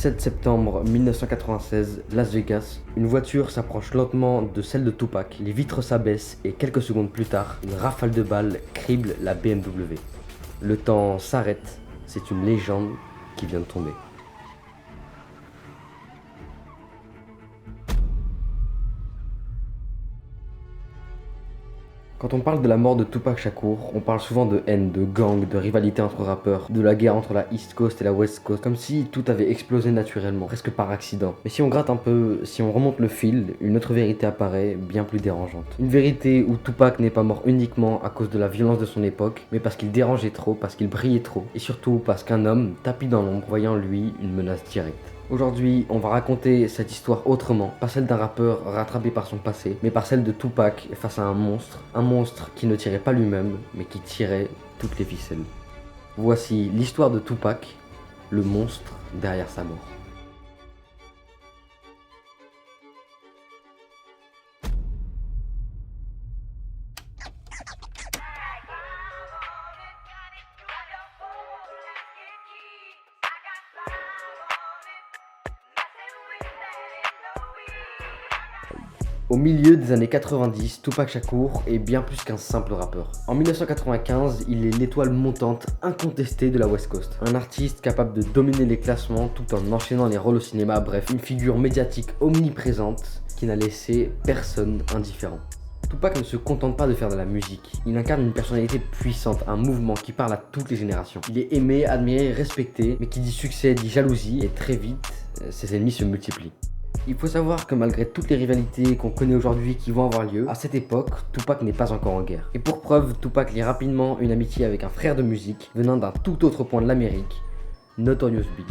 17 septembre 1996, Las Vegas, une voiture s'approche lentement de celle de Tupac, les vitres s'abaissent et quelques secondes plus tard, une rafale de balles crible la BMW. Le temps s'arrête, c'est une légende qui vient de tomber. Quand on parle de la mort de Tupac Shakur, on parle souvent de haine, de gang, de rivalité entre rappeurs, de la guerre entre la East Coast et la West Coast, comme si tout avait explosé naturellement, presque par accident. Mais si on gratte un peu, si on remonte le fil, une autre vérité apparaît, bien plus dérangeante. Une vérité où Tupac n'est pas mort uniquement à cause de la violence de son époque, mais parce qu'il dérangeait trop, parce qu'il brillait trop, et surtout parce qu'un homme, tapi dans l'ombre, voyait en lui une menace directe. Aujourd'hui, on va raconter cette histoire autrement, pas celle d'un rappeur rattrapé par son passé, mais par celle de Tupac face à un monstre qui ne tirait pas lui-même, mais qui tirait toutes les ficelles. Voici l'histoire de Tupac, le monstre derrière sa mort. Au milieu des années 90, Tupac Shakur est bien plus qu'un simple rappeur. En 1995, il est l'étoile montante incontestée de la West Coast. Un artiste capable de dominer les classements tout en enchaînant les rôles au cinéma, bref, une figure médiatique omniprésente qui n'a laissé personne indifférent. Tupac ne se contente pas de faire de la musique, il incarne une personnalité puissante, un mouvement qui parle à toutes les générations. Il est aimé, admiré, respecté, mais qui dit succès dit jalousie et très vite, ses ennemis se multiplient. Il faut savoir que malgré toutes les rivalités qu'on connaît aujourd'hui qui vont avoir lieu, à cette époque, Tupac n'est pas encore en guerre. Et pour preuve, Tupac lie rapidement une amitié avec un frère de musique venant d'un tout autre point de l'Amérique, Notorious Big.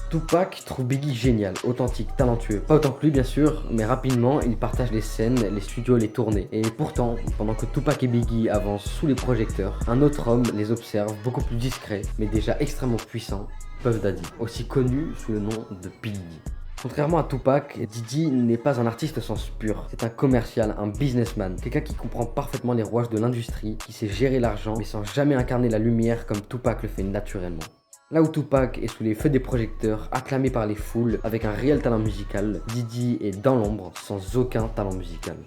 Tupac trouve Biggie génial, authentique, talentueux. Pas autant que lui bien sûr, mais rapidement il partage les scènes, les studios, les tournées. Et pourtant, pendant que Tupac et Biggie avancent sous les projecteurs, un autre homme les observe, beaucoup plus discret, mais déjà extrêmement puissant, Puff Daddy, aussi connu sous le nom de P. Diddy. Contrairement à Tupac, Diddy n'est pas un artiste au sens pur. C'est un commercial, un businessman, quelqu'un qui comprend parfaitement les rouages de l'industrie, qui sait gérer l'argent, mais sans jamais incarner la lumière comme Tupac le fait naturellement. Là où Tupac est sous les feux des projecteurs, acclamé par les foules, avec un réel talent musical, Diddy est dans l'ombre, sans aucun talent musical.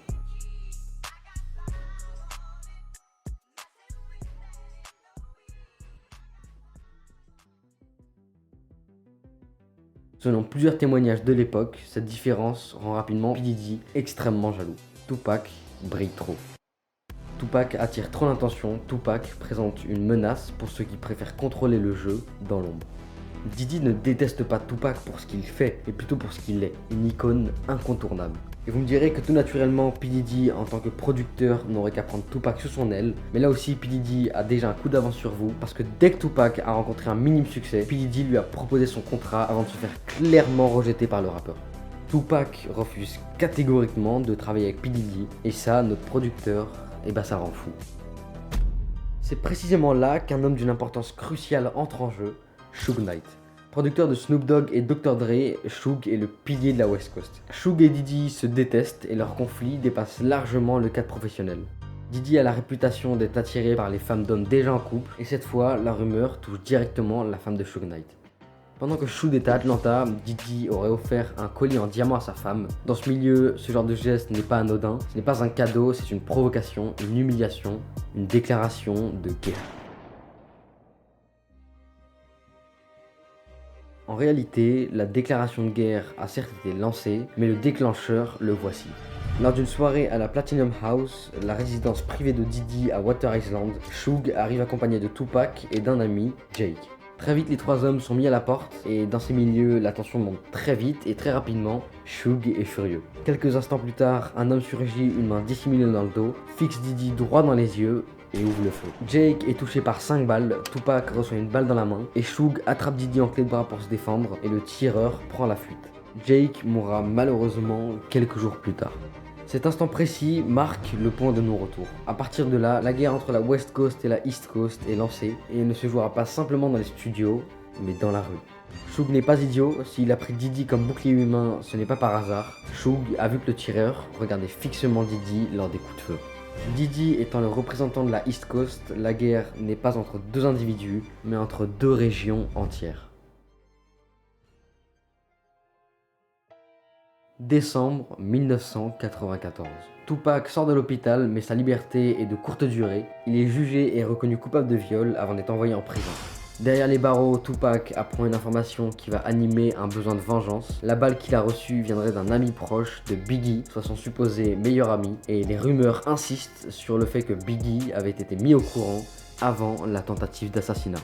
Selon plusieurs témoignages de l'époque, cette différence rend rapidement P. Diddy extrêmement jaloux. Tupac brille trop. Tupac attire trop l'attention, Tupac présente une menace pour ceux qui préfèrent contrôler le jeu dans l'ombre. Diddy ne déteste pas Tupac pour ce qu'il fait, mais plutôt pour ce qu'il est, une icône incontournable. Et vous me direz que tout naturellement, P. Diddy en tant que producteur n'aurait qu'à prendre Tupac sous son aile, mais là aussi P. Diddy a déjà un coup d'avance sur vous, parce que dès que Tupac a rencontré un minime succès, P. Diddy lui a proposé son contrat avant de se faire clairement rejeter par le rappeur. Tupac refuse catégoriquement de travailler avec P. Diddy, et ça, notre producteur, ça rend fou. C'est précisément là qu'un homme d'une importance cruciale entre en jeu, Suge Knight. Producteur de Snoop Dogg et Dr. Dre, Suge est le pilier de la West Coast. Suge et Diddy se détestent et leur conflit dépasse largement le cadre professionnel. Diddy a la réputation d'être attiré par les femmes d'hommes déjà en couple, et cette fois, la rumeur touche directement la femme de Suge Knight. Pendant que Suge était à Atlanta, Diddy aurait offert un collier en diamant à sa femme. Dans ce milieu, ce genre de geste n'est pas anodin, ce n'est pas un cadeau, c'est une provocation, une humiliation, une déclaration de guerre. En réalité, la déclaration de guerre a certes été lancée, mais le déclencheur, le voici. Lors d'une soirée à la Platinum House, la résidence privée de Diddy à Water Island, Suge arrive accompagné de Tupac et d'un ami, Jake. Très vite, les trois hommes sont mis à la porte, et dans ces milieux, la tension monte très vite et très rapidement, Suge est furieux. Quelques instants plus tard, un homme surgit, une main dissimulée dans le dos, fixe Diddy droit dans les yeux, et ouvre le feu. Jake est touché par 5 balles, Tupac reçoit une balle dans la main, et Suge attrape Diddy en clé de bras pour se défendre, et le tireur prend la fuite. Jake mourra malheureusement quelques jours plus tard. Cet instant précis marque le point de non-retour. A partir de là, la guerre entre la West Coast et la East Coast est lancée, et elle ne se jouera pas simplement dans les studios, mais dans la rue. Suge n'est pas idiot, s'il a pris Diddy comme bouclier humain, ce n'est pas par hasard. Suge a vu que le tireur regardait fixement Diddy lors des coups de feu. Diddy étant le représentant de la East Coast, la guerre n'est pas entre deux individus, mais entre deux régions entières. Décembre 1994. Tupac sort de l'hôpital, mais sa liberté est de courte durée. Il est jugé et reconnu coupable de viol avant d'être envoyé en prison. Derrière les barreaux, Tupac apprend une information qui va animer un besoin de vengeance. La balle qu'il a reçue viendrait d'un ami proche de Biggie, soit son supposé meilleur ami, et les rumeurs insistent sur le fait que Biggie avait été mis au courant avant la tentative d'assassinat.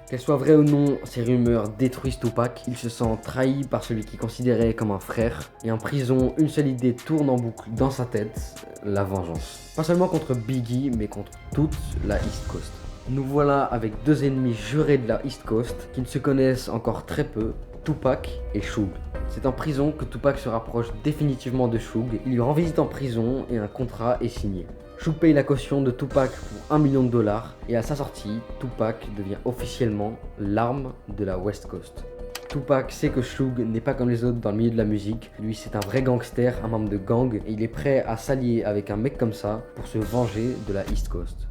Qu'elles soient vraies ou non, ces rumeurs détruisent Tupac. Il se sent trahi par celui qu'il considérait comme un frère. Et en prison, une seule idée tourne en boucle dans sa tête, la vengeance. Pas seulement contre Biggie, mais contre toute la East Coast. Nous voilà avec deux ennemis jurés de la East Coast qui ne se connaissent encore très peu, Tupac et Suge. C'est en prison que Tupac se rapproche définitivement de Suge. Il lui rend visite en prison et un contrat est signé. Suge paye la caution de Tupac pour $1 million et à sa sortie, Tupac devient officiellement l'arme de la West Coast. Tupac sait que Suge n'est pas comme les autres dans le milieu de la musique. Lui, c'est un vrai gangster, un membre de gang, et il est prêt à s'allier avec un mec comme ça pour se venger de la East Coast.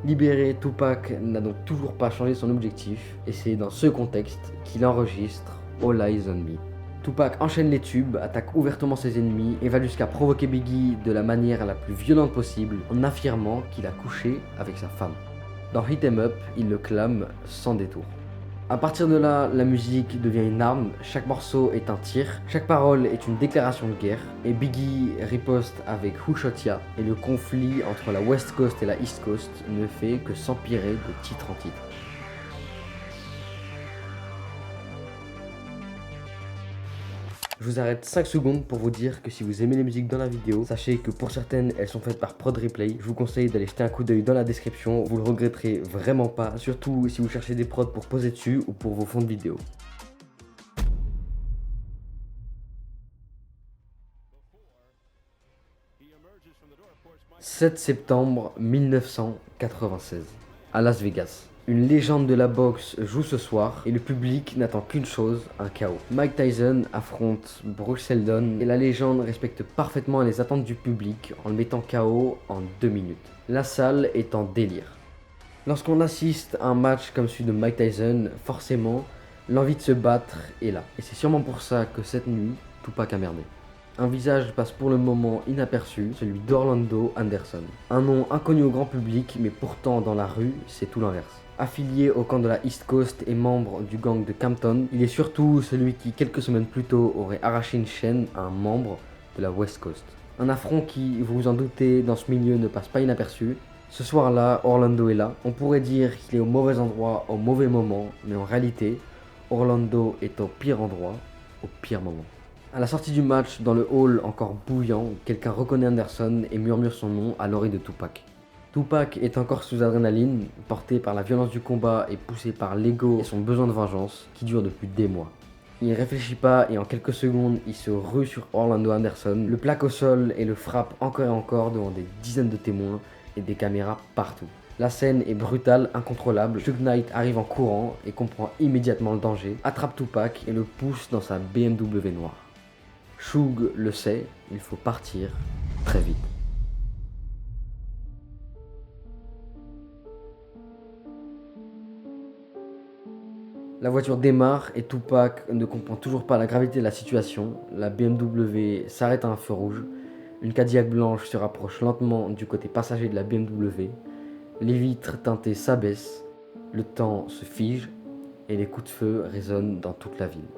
Libéré, Tupac n'a donc toujours pas changé son objectif, et c'est dans ce contexte qu'il enregistre All Eyes on Me. Tupac enchaîne les tubes, attaque ouvertement ses ennemis et va jusqu'à provoquer Biggie de la manière la plus violente possible en affirmant qu'il a couché avec sa femme. Dans Hit 'em Up, il le clame sans détour. À partir de là, la musique devient une arme, chaque morceau est un tir, chaque parole est une déclaration de guerre, et Biggie riposte avec Who Shot Ya, et le conflit entre la West Coast et la East Coast ne fait que s'empirer de titre en titre. Je vous arrête 5 secondes pour vous dire que si vous aimez les musiques dans la vidéo, sachez que pour certaines, elles sont faites par Prod Replay. Je vous conseille d'aller jeter un coup d'œil dans la description, vous le regretterez vraiment pas, surtout si vous cherchez des prods pour poser dessus ou pour vos fonds de vidéo. 7 septembre 1996, à Las Vegas. Une légende de la boxe joue ce soir et le public n'attend qu'une chose, un chaos. Mike Tyson affronte Bruce Seldon et la légende respecte parfaitement les attentes du public en le mettant KO en 2 minutes. La salle est en délire. Lorsqu'on assiste à un match comme celui de Mike Tyson, forcément, l'envie de se battre est là. Et c'est sûrement pour ça que cette nuit, Tupac a merdé. Un visage passe pour le moment inaperçu, celui d'Orlando Anderson. Un nom inconnu au grand public, mais pourtant dans la rue, c'est tout l'inverse. Affilié au camp de la East Coast et membre du gang de Compton, il est surtout celui qui, quelques semaines plus tôt, aurait arraché une chaîne à un membre de la West Coast. Un affront qui, vous vous en doutez, dans ce milieu ne passe pas inaperçu. Ce soir-là, Orlando est là. On pourrait dire qu'il est au mauvais endroit, au mauvais moment, mais en réalité, Orlando est au pire endroit, au pire moment. À la sortie du match, dans le hall encore bouillant, quelqu'un reconnaît Anderson et murmure son nom à l'oreille de Tupac. Tupac est encore sous adrénaline, porté par la violence du combat et poussé par l'ego et son besoin de vengeance qui dure depuis des mois. Il réfléchit pas et en quelques secondes, il se rue sur Orlando Anderson, le plaque au sol et le frappe encore et encore devant des dizaines de témoins et des caméras partout. La scène est brutale, incontrôlable. Suge Knight arrive en courant et comprend immédiatement le danger, attrape Tupac et le pousse dans sa BMW noire. Suge le sait, il faut partir très vite. La voiture démarre et Tupac ne comprend toujours pas la gravité de la situation. La BMW s'arrête à un feu rouge. Une Cadillac blanche se rapproche lentement du côté passager de la BMW. Les vitres teintées s'abaissent. Le temps se fige et les coups de feu résonnent dans toute la ville.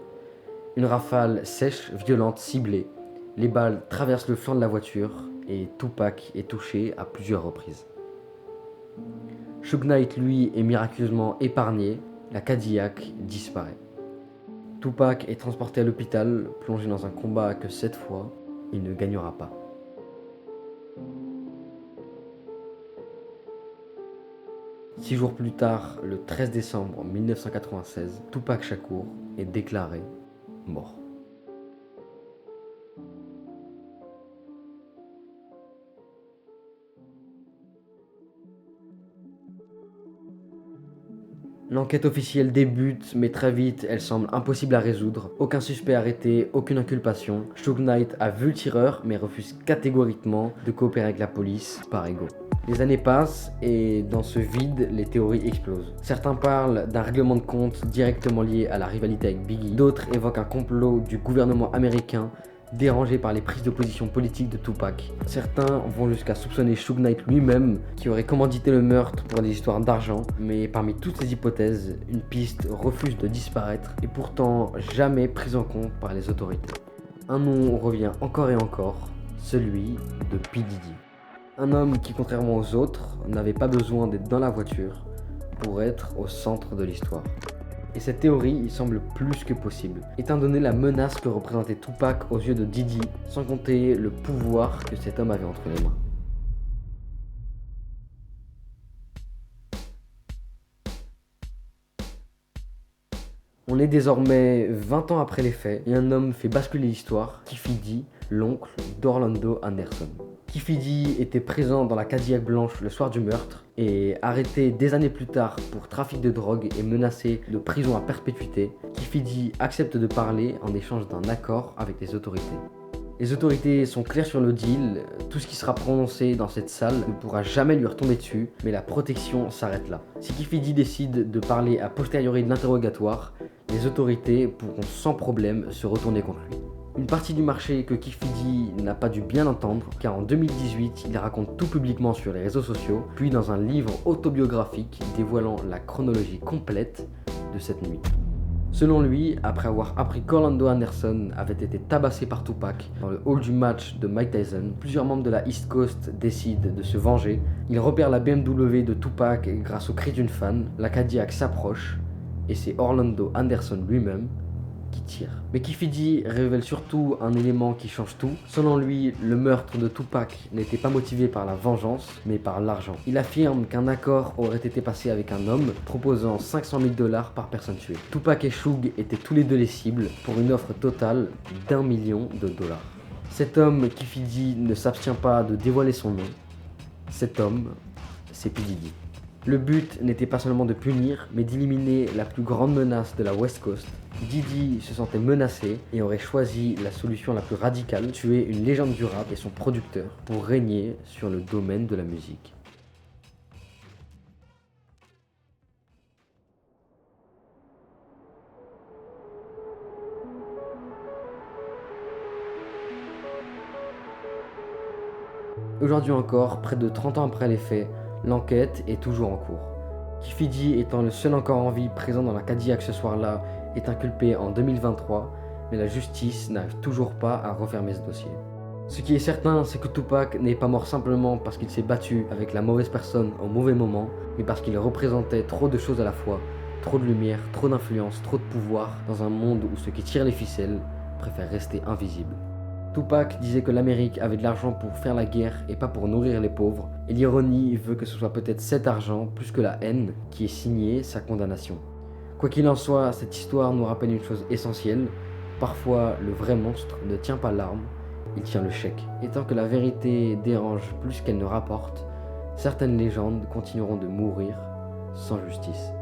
Une rafale sèche, violente, ciblée. Les balles traversent le flanc de la voiture et Tupac est touché à plusieurs reprises. Suge Knight, lui, est miraculeusement épargné. La Cadillac disparaît. Tupac est transporté à l'hôpital, plongé dans un combat que cette fois, il ne gagnera pas. Six jours plus tard, le 13 décembre 1996, Tupac Shakur est déclaré mort. L'enquête officielle débute, mais très vite, elle semble impossible à résoudre. Aucun suspect arrêté, aucune inculpation. Suge Knight a vu le tireur, mais refuse catégoriquement de coopérer avec la police par ego. Les années passent et dans ce vide, les théories explosent. Certains parlent d'un règlement de compte directement lié à la rivalité avec Biggie. D'autres évoquent un complot du gouvernement américain dérangé par les prises de position politiques de Tupac. Certains vont jusqu'à soupçonner Suge Knight lui-même qui aurait commandité le meurtre pour des histoires d'argent, mais parmi toutes ces hypothèses, une piste refuse de disparaître et pourtant jamais prise en compte par les autorités. Un nom revient encore et encore, celui de P. Diddy. Un homme qui, contrairement aux autres, n'avait pas besoin d'être dans la voiture pour être au centre de l'histoire. Et cette théorie semble plus que possible, étant donné la menace que représentait Tupac aux yeux de Diddy, sans compter le pouvoir que cet homme avait entre les mains. On est désormais 20 ans après les faits et un homme fait basculer l'histoire, Keffe D, l'oncle d'Orlando Anderson. Keffe D était présent dans la Cadillac blanche le soir du meurtre et arrêté des années plus tard pour trafic de drogue et menacé de prison à perpétuité. Keffe D accepte de parler en échange d'un accord avec les autorités. Les autorités sont claires sur le deal, tout ce qui sera prononcé dans cette salle ne pourra jamais lui retomber dessus, mais la protection s'arrête là. Si Keffe D décide de parler a posteriori de l'interrogatoire, les autorités pourront sans problème se retourner contre lui. Une partie du marché que Keffe D n'a pas dû bien entendre, car en 2018, il raconte tout publiquement sur les réseaux sociaux, puis dans un livre autobiographique dévoilant la chronologie complète de cette nuit. Selon lui, après avoir appris qu'Orlando Anderson avait été tabassé par Tupac dans le hall du match de Mike Tyson, plusieurs membres de la East Coast décident de se venger. Ils repèrent la BMW de Tupac grâce au cri d'une fan, la Cadillac s'approche, et c'est Orlando Anderson lui-même qui tire. Mais Keffe D révèle surtout un élément qui change tout. Selon lui, le meurtre de Tupac n'était pas motivé par la vengeance, mais par l'argent. Il affirme qu'un accord aurait été passé avec un homme proposant 500 000 $ par personne tuée. Tupac et Suge étaient tous les deux les cibles pour une offre totale d'1 million $. Cet homme, Keffe D, ne s'abstient pas de dévoiler son nom. Cet homme, c'est P. Diddy. Le but n'était pas seulement de punir, mais d'éliminer la plus grande menace de la West Coast. Diddy se sentait menacé et aurait choisi la solution la plus radicale, tuer une légende du rap et son producteur pour régner sur le domaine de la musique. Aujourd'hui encore, près de 30 ans après les faits, l'enquête est toujours en cours. Keffe D, étant le seul encore en vie présent dans la Cadillac ce soir-là, est inculpé en 2023, mais la justice n'arrive toujours pas à refermer ce dossier. Ce qui est certain, c'est que Tupac n'est pas mort simplement parce qu'il s'est battu avec la mauvaise personne au mauvais moment, mais parce qu'il représentait trop de choses à la fois, trop de lumière, trop d'influence, trop de pouvoir, dans un monde où ceux qui tirent les ficelles préfèrent rester invisibles. Tupac disait que l'Amérique avait de l'argent pour faire la guerre et pas pour nourrir les pauvres, et l'ironie veut que ce soit peut-être cet argent, plus que la haine, qui ait signé sa condamnation. Quoi qu'il en soit, cette histoire nous rappelle une chose essentielle, parfois le vrai monstre ne tient pas l'arme, il tient le chèque. Et tant que la vérité dérange plus qu'elle ne rapporte, certaines légendes continueront de mourir sans justice.